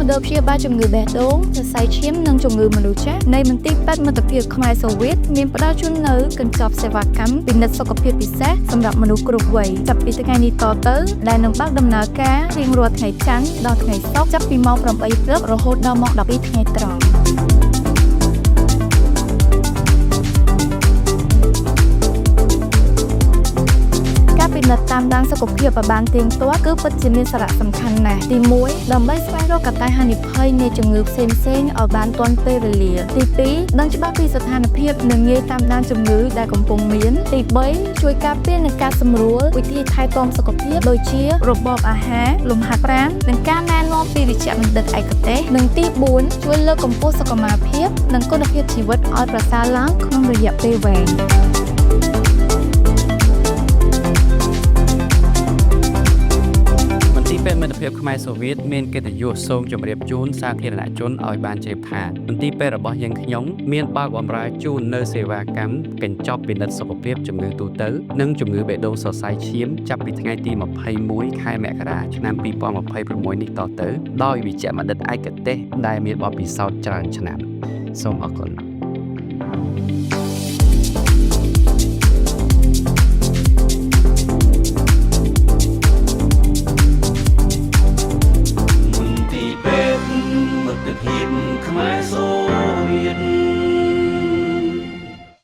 មណ្ឌលព្យាបាលជំងឺបេះដូងសរសៃឈាមនិងជំងឺមនុស្សចាស់នៃមន្ទីរពេទ្យមិត្តភាពខ្មែរសូវៀតមានផ្ដល់ជូននូវកញ្ចប់សេវាកម្មពិនិត្យសុខភាពពិសេសសម្រាប់មនុស្សគ្រប់វ័យចាប់ពីថ្ងៃនេះតទៅដែលនឹងបើកដំណើរការរៀងរាល់ថ្ងៃច័ន្ទដល់ថ្ងៃសុក្រចាប់ពីម៉ោង 8 ព្រឹករហូតដល់ម៉ោង 12 ថ្ងៃត្រង់ពិនិត្យតាមដានសុខភាពឲ្យបានទៀងទាត់គឺពិតជាមានសារៈសំខាន់ណាស់ទី1ដើម្បីស្វែងរកកត្តាហានិភ័យនៃជំងឺផ្សេងៗឲ្យបានទាន់ពេលវេលាទី2ដឹងច្បាស់ពីស្ថានភាពនិងងាយតាមដានជំងឺដែលកំពុងមានទី3ជួយការពារនិងការសម្រួលវិធីថែទាំសុខភាពដូចជារបបអាហារលំហាត់ប្រាណនិងការណែនាំពីវេជ្ជបណ្ឌិតឯកទេសនិងទី4ជួយលើកកម្ពស់សុខភាពនិងគុណភាពជីវិតឲ្យប្រសើរឡើងក្នុងរយៈពេលវែងពេទ្យមិត្តភាពខ្មែរសូវៀតមានកិត្តិយសសូមជម្រាបជូនសាធារណជនឲ្យបានជ្រាបថាមន្ទីរពេទ្យរបស់យើងខ្ញុំមានបើកបម្រើជូននៅសេវាកម្មកញ្ចប់ពិនិត្យសុខភាពជំងឺទូទៅនិងជំងឺបេះដូងសរសៃឈាមចាប់ពីថ្ងៃទី21ខែមករាឆ្នាំ2026នេះតទៅដោយវេជ្ជបណ្ឌិតឯកទេសដែលមានបទពិសោធន៍ច្រើនឆ្នាំសូមអរគុណ